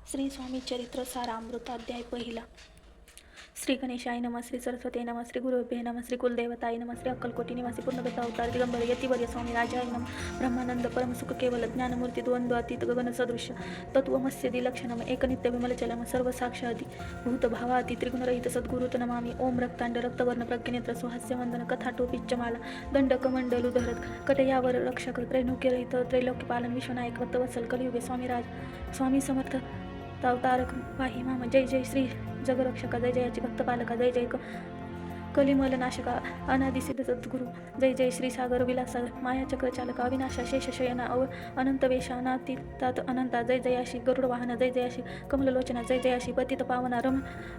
श्री स्वामी चरित्र सारामृत अध्याय पहिला. श्री गणेशाय नमः, श्री सरस्वती नमः, श्री गुरुभ्ये नमः, श्री कुलदेवताय नमः, श्री अक्कलकोटी निवासी पूर्णगता अवतार दिगंबर यतिवर्य स्वामी राजाय नमः. ब्रह्मानंद परमसुख केवल ज्ञानमूर्ती द्वंद्वातीत गगन सदृश्य तत्वमस्यदी लक्षणम एकनित्य विमलचलम सर्व साक्षादी भूत भावाती त्रिगुणरहित सद्गुरुत नमामि. ओम रक्तांड रक्तवर्ण प्रज्ञनेत्र सुहास्य वंदन कथा टोपिच्चमाला दंड कमंडलु धरत कटयावर रक्षक त्रैलोक्यरहित त्रैलोक्यपालन विश्वनायक वत्तवत्सल कलियुगे स्वामी स्वामी समर्थ तावतारक पाही मामा. जय जय श्री जगरक्षका, जय जयाची भक्तपालका, जय जय कलिमल नाशका अनादिसिद्ध सद्गुरु, जय जय श्री सागर विलासा मायाचक्र चालका अविनाशा शेष शयना अनंत वेशानातीतात अनंता, जय जयाशी गरुड वाहना, जय जयाशी कमललोचना, जय जयाशी पतित पावना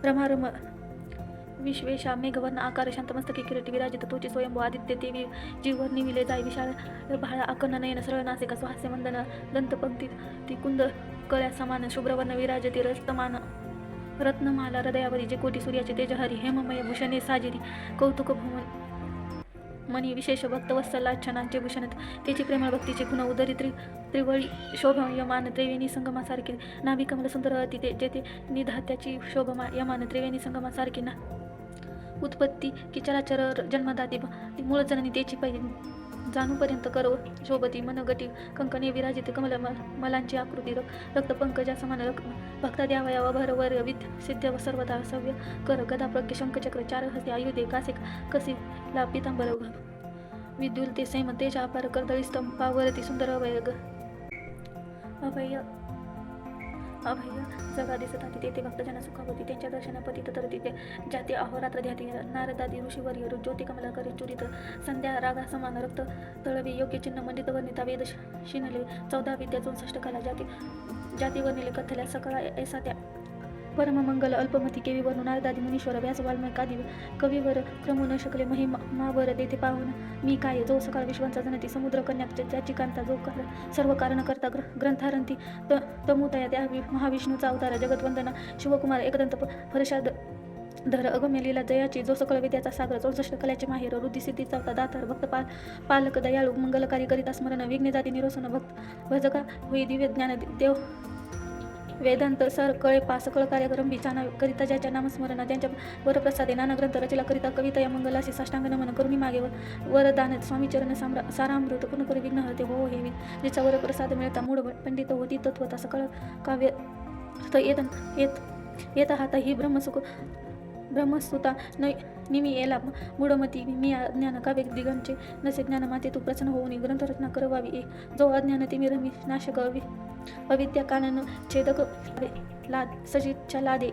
रमारम विश्वेशा मेघवर्ण आकार शांतमस्तकी किरीटी विराजित तोची स्वयंभू आदित्य देवी जीवर निविले जाय विशाल भाळा आकर्ण नयन सरळ नासिका सुहास्य मंदन दंतपंक्ती ती कुंद कळ्या समान शुभ्रवर्ण विराजती रस्तमान रत्नमाला हृदयावरी जे कोटी सूर्याचे तेजहरी हेममय भूषणे साजिरी कौतुक भूमन मनी विशेष भक्त वत्सलाच्छनांचे भूषणत त्याची प्रेमळ भक्तीचे गुण उदरी त्रिवळी शोभयमान त्रिवेणी संगमासारखे नाभी कमल सुंदर अति ते जेथे निधात्याची शोभमा यमान त्रिवेणी संगमासारखी ना उत्पत्ती की चराचर जन्मदाती मूळ जननी त्याची पाहिजे जाणूपर्यंत करव शोभती मनगटी कंकणे विराजित कमल मलांची आकृती रक्तपंकजा समान भक्ता द्यावया भरवर विद्य सिद्ध व सर्वदा सव्य कर गदा प्रज्ञ शंखचक्र चार हस्ते आयुधे कासे कसी ला पितांबर विद्युल ते सैम तेजा अपार कर्दळी स्तंभावरती सुंदर अभय जगा दिसत होती तेथे भक्तजना सुखावती त्यांच्या दर्शनापतीत तर तिथे जाती अहोरात्र ध्याती नारदादी ऋषीवर्य ज्योती कमलाकरी चुरित संध्या रागा समान रक्त तळवी योग्य चिन्ह मंडित वर्णिता वेद शिनले 14 विद्या 64 कला जाती वर्णिले कथल्या सकळा ऐसा त्या परममंगल अल्पमती केवी वरून नारदादी मुनीश्वर व्यास वाल्मिकादी कवीवर क्रमू न शकले महिमावर देते पाहून मी काय जो सकाळ विश्वांचा जनती समुद्र कन्याक ज्याची कांता जो सर्व कारण करता ग्रंथारंती तमुतया त्या महाविष्णूचा अवतार जगतवंदना शिवकुमार एकदंत फरशाद धर अगम्य लीला जयाची जो सकळ विद्याचा सागर 64 कल्याचे माहेर रुद्धी सिद्धीचा होता दातार भक्त पालक दयाळू मंगलकारी करिता स्मरण विघ्ने जाती निरोसन भक्त भजका होई दिव्य ज्ञान देव वेदांत सर कळे पासकळ कार्यक्रम विचाना करिता ज्याच्या नामस्मरण त्यांच्या वरप्रसादे नाना ग्रंथ रचला करिता कविता या मंगलाशी साष्टांग नमन करुणी मागे वरदान स्वामी चरण सारामृत पूर्ण करी विघ्न हरते हो हे जिचा वरप्रसाद मिळता मूळ पंडित होती तत्वता सकळ काव्य येत हाता ही ब्रह्मसुता निमी येला मूढमती मी अज्ञान काव्य दिगंचे नसे ज्ञान माते तू प्रसन्न होऊन ग्रंथरचना करवावी जो अज्ञान तिमी रमी नाशक अविद्या कानन छेदक लाद सजितच्या लादे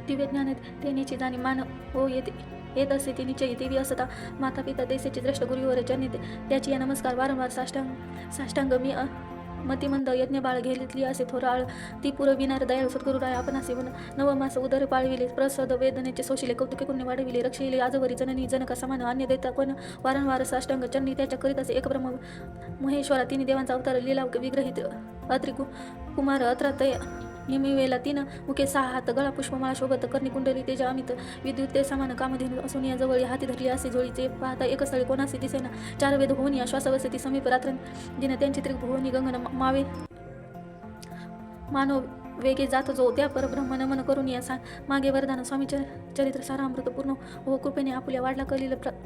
दिव्य ज्ञान तेनेची जाणी मान हो येत असे ते निश्चयी देवी असता माता पिता देशाचे द्रष्ट गुरुवर जनित त्याची या नमस्कार वारंवार साष्टांग मी मतिमंद यज्ञ बाळ घेतली असे थोराळ ती पुरविणार दयाळू सद्गुरुराय आपण असे नवमास उदर पाळविले प्रसद वेदनेचे सोशिले कौतुके पुण्य वाढविले रक्षिले आजवरी जननी जनका समान अन्य देता पण वारंवार साष्टांग चरणी त्याच्या करीत असे एक ब्रह्म महेश्वरा तिन्ही देवांचा अवतार लिलाव विग्रहित कुमार अत्रातय निमिवेला 3 मुखे 6 हात गळा पुष्पमाळा शोभत कर्णी कुंडली तेजा अमित विद्युत ते समान कामधेनू असून या जवळी हाती धरली असे जोळीचे पाहता एक स्थळी कोणासी दिसेना 4 वेद भुवनी श्वासवसती समीप रात्र दिन त्यांची त्रिभुवनी गंगन मावे मानव वेगे जात जो त्या परब्रह्म नमन करून या मागे वरदान स्वामी चरित्र सारामृत पूर्ण हो कृपेने आपुल्या वाढला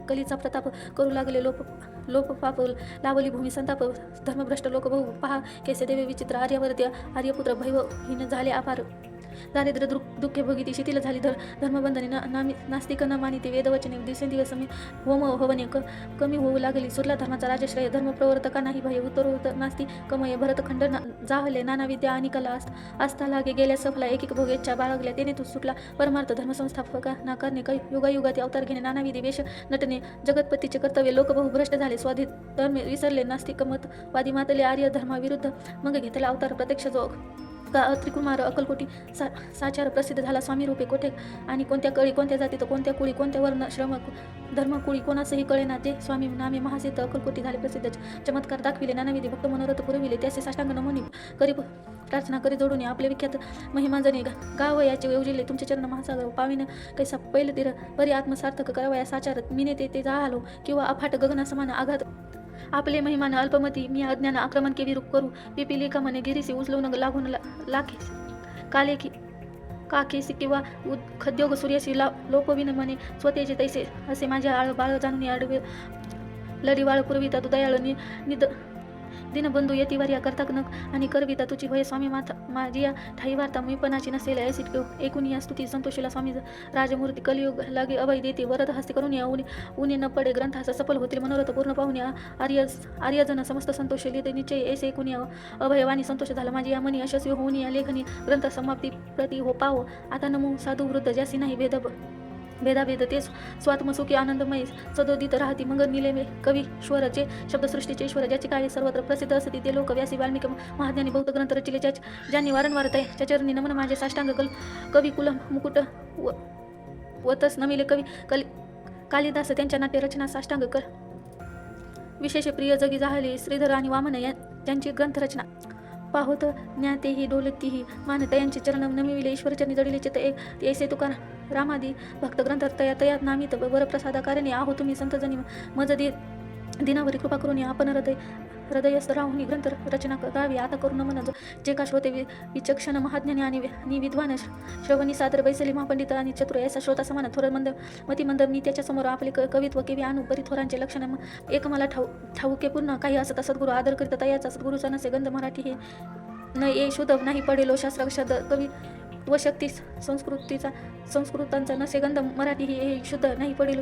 कलीचा प्रताप करू लागले लोप पाप लावली भूमी संताप धर्मभ्रष्ट लोक बहु पहा केसे देवे विचित्र आर्यवर्त्य आर्यपुत्र भैवहीन झाले अपार दारिद्र्य दुःखे भोगिती शिथिल झाली धर्मबंधने नास्तिक न मानिते वेदवचने दिवसेंदिवस होम हवने कमी होऊ लागली सुरला धर्माचा राजश्रय धर्मप्रवर्तका नाही भय उत्तर नास्ती कमये भरतखंड जाहले नाना विद्या आणि कला आस्था लागे गेल्या सफला एक भोगेच्छा बाळगल्या तेने तू सुटला परमार्थ धर्मसंस्थापका ना करणे युगायुगाती अवतार घेणे नानाविधी वेश नटने जगतपतीचे कर्तव्य लोक बहु भ्रष्ट झाले स्वाधी धर्म विसरले नास्तिक मत वादी मातले आर्य धर्माविरुद्ध मग घेतला अवतार प्रत्यक्ष जो त्रिकुमार अक्कलकोटी साचार प्रसिद्ध झाला स्वामी रूपे कोठे आणि कोणत्या कळी कोणत्या जातीत कोणत्या कुळी कोणत्या वर्ण श्रम धर्मकुळी कोणासही कळेना ते स्वामी नामे महासिद्ध अक्कलकोटी झाले प्रसिद्ध चमत्कार दाखविले नानाविधी भक्त मनोरथ पुरविले त्याचे साष्टांग नमूनी करी प्रार्थना करी जोडून आपले विख्यात महिमांजनी गावयाचे येवजिले तुमचे चरण महासागर पाविन कैसा पहिलं तिर परी आत्मसार्थक करावया साचार मिने ते जाहालो किंवा अफाट गगनासमान आघात आपले महिमान अल्पमती मी अज्ञान आक्रमण केवी रूप करू पिपिली का मने गिरीसी उचलून लागून लाखे काले की काकेसी किंवा खद्योग सूर्याशी लोपविन म्हणे स्वतेचे तैसे असे माझे आळ बाळ जाणून आडवे लढीवाळ पुरविता तू दयाळ निद दिनबंधू येतिवार्या करताक नक आणि करविता तुझी होय स्वामी माझी या ठाई वार्ता मीपणाची नसेल ऐसी एकूण या स्तुती संतोषीला स्वामी राजमूर्ती कलियुग लागे अभय देते वरद हस्ते करून या उनी न पडे ग्रंथाचा सफल होतील मनोरथ पूर्ण पाहून या आर्यजन समस्त संतोष लिहिते निश्चय ऐसे एकूण या अभयवाणी संतोष झाला माझी या मनी यशस्वी होऊन या लेखनी ग्रंथ समाप्ती प्रति हो पाव आता नमू साधू वृद्ध ज्यासी नाही भेदाभेद ते स्वात्मसुखी आनंदमय सदोदित राहती मग निलेमे कवी श्वरचे शब्दसृष्टीचे ईश्वर ज्याची काळे सर्वत्र प्रसिद्ध असते ते लोक व्यासी वाल्मिक महाज्ञानी बौद्ध ग्रंथ रचिले ज्यांनी वारंवार त्या चरणी नमन माझे साष्टांग कवी कुल मुकुट वतस नमिले कवी कालिदास त्यांच्या नाट्य रचना साष्टांग विशेष प्रिय जगी जाहले श्रीधर आणि वामन यांची ग्रंथरचना पाहोत ज्ञातेही डोलतीही मानता यांचे चरण नमिविले ईश्वरचरणी जडिले चित ऐसे तुकार रामादी भक्त ग्रंथ तयात नामित वरप्रसादाकारणे आहो तुम्ही संतजनी मज दिनावरी कृपा करून आपण हृदयस्थ राहून ग्रंथ रचना करावी आता करून मन जे का श्रोते विचक्षण महाज्ञानी आणि विद्वान श्रवणी सादर बैसली महापंडित आणि चतुर ऐसा श्रोता समान थोर मतिमंद मी त्याच्यासमोर आपले कवित्व केवी आणू बरी थोरांचे लक्षण एक मला ठाऊके पूर्ण काही असत सद्गुरू आदर करीत तयाचा सद्गुरूचा नसे गंध मराठी हे न ये शुद्ध नाही पडेलो शास्त्राक्षर कवी व शक्ती संस्कृतांचा नसे गंध मराठी हे शुद्ध नाही पडेलो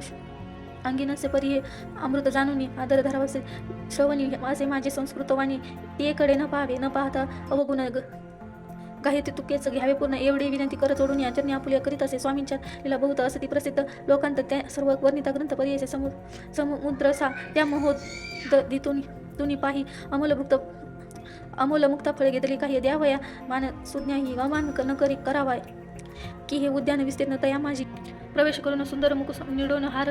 अंगी नसे परी हे अमृत जाणून आदर धरावसे श्रवणी असे माझे संस्कृतवाणी तेकडे न पाहावे न पाहता अवगुण काही ते तुकेच घ्यावे पूर्ण एवढी विनंती करत जोडून या चरणी आपुल्या करीत असे स्वामींच्या लीला बहुत असती प्रसिद्ध लोकांत त्या सर्व वर्णिता ग्रंथ पर्यायचे समुद्र सा त्या महोदितून तुनी पाही अमोल मुक्ता फळे घेतली काही द्यावया मान सुज्ञाही अमान न करी करावाय की हे उद्यान विस्तीर्ण तया माझी प्रवेश करून सुंदर मुकुस निडून हार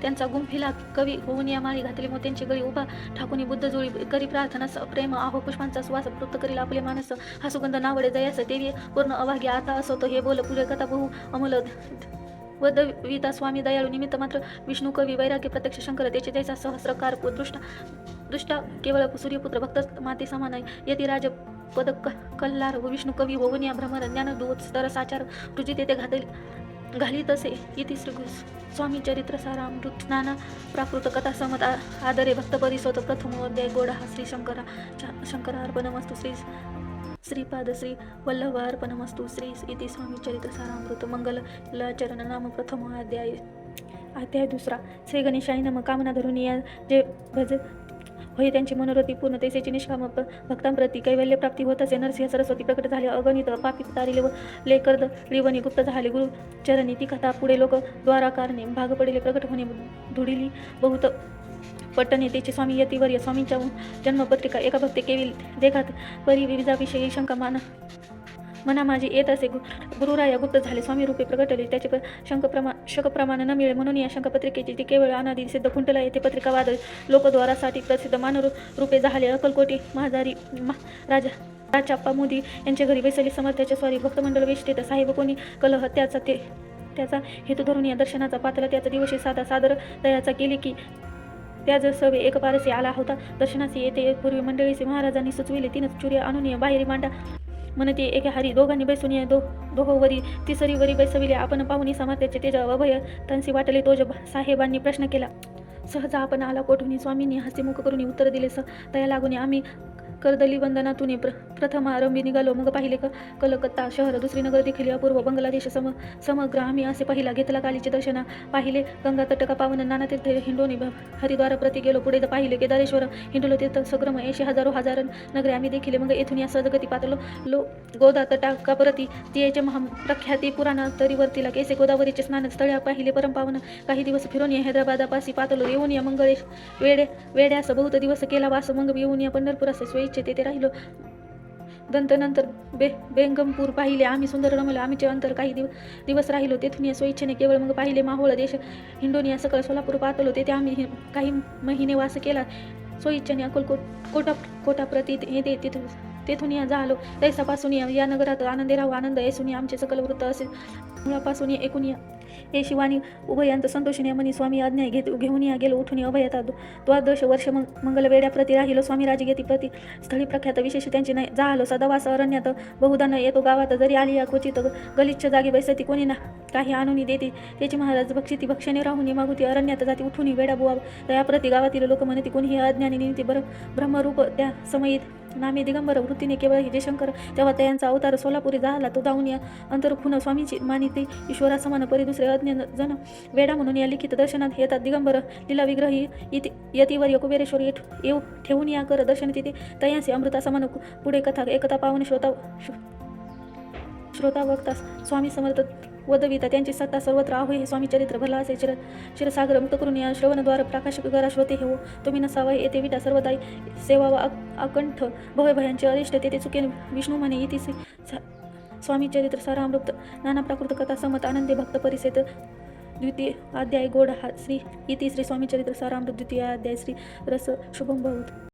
त्यांचा गुंफिला कवी होऊन या माळी घातली मोत्यांची गळी उभा ठाकून बुद्ध जुळी करी प्रार्थना प्रेम आहो पुष्पांचा सुवास तृप्त करील आपले मानस हा सुगंध नावडे जयास देवी पूर्ण अभाग्य आता असतो हे बोल पुढे कथा बहु अमोल वदविता स्वामी दयाळू निमित्त मात्र विष्णू कवी वैराग्य प्रत्यक्ष शंकर त्याचे त्याचा सहस्रकार दृष्टा केवळ सूर्यपुत्र भक्त माते समान यती राज पद कल्लार विष्णू कवी होऊन या भ्रमर ज्ञान दूत स्तर साचार तुझी तेथे घाली तसे इति श्री स्वामी चरित्र सारामृत स्नाना प्राकृत कथा समत आदरे भक्त परिसोत प्रथम अध्याय गोडा श्री शंकरार्पणमस्तु श्रीपाद श्री वल्लभार्पणमस्तु श्री इति स्वामी चरित्र सारामृत मंगल चरण नाम प्रथम अध्याय दुसरा श्री गणेशाय नमः कामना धरून या जे भज होई त्यांची मनोरथी पूर्ण तैसेची निष्काम भक्तांप्रती कैवल्य प्राप्ती होत असे नरसिंह सरस्वती प्रकट झाले अगणित पापी तारिले व लेकर्द रिवणी गुप्त झाले गुरु चरणी ती कथा पुढे लोक द्वाराकारणे भाग पडले प्रकट होणे धुडिली बहुत पट्टणे त्याचे स्वामी यतिवर्य स्वामींच्या जन्मपत्रिका एका भक्ती केवी देखात परी विविधाविषयी शंका मना माझी येत असे गुरुराया गुप्त झाले स्वामी रूपे प्रगटले त्याचे शंकप्रमाण न मिळे म्हणून या शंकपत्रिकेची ती केवळ अनादी सिद्ध खुंटला येथे पत्रिका वादळ लोकद्वारासाठी प्रसिद्ध मानरूपे झाले अक्कलकोटी महाजारी राजाप्पा मोदी यांच्या घरी वैसली समर्थ्याच्या स्वारी भक्तमंडळ वेष्टेत साहेब कोणी कलह त्याचा हेतू धरून या दर्शनाचा पातला त्याचा दिवशी सादर तयाचा केली की त्या सवे एक पारसे आला होता दर्शनाचे येते पूर्वी मंडळीचे महाराजांनी सुचविले 3 चुर्या आणून बाहेरी मांडा म्हणते एके हारी दोघांनी बैसून या दोहोवरी तिसरीवरी बैसविले आपण पाहुणी सामर्थ्याचे तेज अभय त्यांसी वाटले तोज साहेबांनी प्रश्न केला सहज आपण आला कोठून स्वामींनी हस्तिमुख करून उत्तर दिले तया लागून आम्ही कर्दली वंदनातून प्रथम आरंभी निघालो मग पाहिले कलकत्ता शहर दुसरी नगर देखील अपूर्व बांगलादेश समग्र आम्ही असे पाहिला घेतला कालीचे दर्शन पाहिले गंगा तटका पावन नाना तीर्थ हिंडोनी हरिद्वार प्रति गेलो पुढे पाहिले केदारेश्वर हिंडोलो तीर्थ सग्रम 80,000 नगरे आम्ही देखील मग येथून या सहजगती पातलो गोदा तटाका प्रति तिचे प्रख्याती पुराणा तरीवरतीला केसे गोदावरीचे स्नान स्थळ पाहिले परमपावन काही दिवस फिरून या हैदराबादापासी पातलो येऊन या मंगळेश वेड्यास बहुत दिवस केला वास मग येऊन या पंढरपुरास सोयीचे तेथे राहिलो दंतनंतर बेंगमपूर पाहिले आम्ही सुंदर रमलो आम्हीचे अंतर काही दिवस राहिलो तेथून या स्वइच्छेने केवळ मग पाहिले माहोळ देश हिंडोनिया सकळ सोलापूर पातलो तेथे आम्ही काही महिने वास केला स्वइच्छेने कोटाप्रती येते तेथून या झालो तैसापासून या नगरात आनंदे राहू आनंद येसून आमचे सकल वृत्त असे मुळापासून एकूण हे शिवानी उभयंत संतोषिने मनी स्वामी आज्ञा घेऊन या गेलो उठून अभयता द्वादश वर्ष मंगल वेड्या प्रति राहिलो स्वामी राजगेती प्रति स्थळी प्रख्यात विशेष त्यांची नाही जाहलो सदावास अरण्यात बहुधा न येतो गावात जरी आली या क्वचित गलिच्छ जागी बैसती कोणी ना काही आणून देते त्याची महाराज भक्षिती भक्षणे राहून मागुती अरण्यात जाती उठून वेडा बुवा त्या प्रति गावातील लोक म्हणती कोणीही अज्ञानी निमित्ती ब्रह्मरूप त्या समयीत नामे दिगंबर वृत्तीने केवळ हे जयशंकर तेव्हा त्यांचा अवतार सोलापुरी झाला तो दावून या अंतरखुन स्वामीची मानिते ईश्वरा समान परी दुसरे अज्ञ जन वेडा म्हणून या लिखित दर्शनात येतात दिगंबर लीला विग्रही यतीवर कुबेरेश्वर येऊ ठेवून या कर दर्शन तिथे तयांसी अमृता समान पुढे कथा एकता पावन श्रोता वक्तास स्वामी समर्थ वदविता त्यांची सत्ता सर्वत्र आहो हे स्वामी चरित्र भला असे क्षीरसागर मुक्त करून या श्रवणद्वार प्रकाश करा श्रोते हो तुम्ही नसावा येते विटा सर्वदाई सेवा व अकंठ भवभयांचे अरिष्ट तेथे चुकेन विष्णू म्हणे इति स्वामी चरित्र सारामृत नाना प्राकृत कथा समत आनंदे भक्त परिसेत द्वितीय अध्याय गोड हा श्री स्वामी चरित्र सारामृत द्वितीय अध्याय श्री रस शुभम बहुत।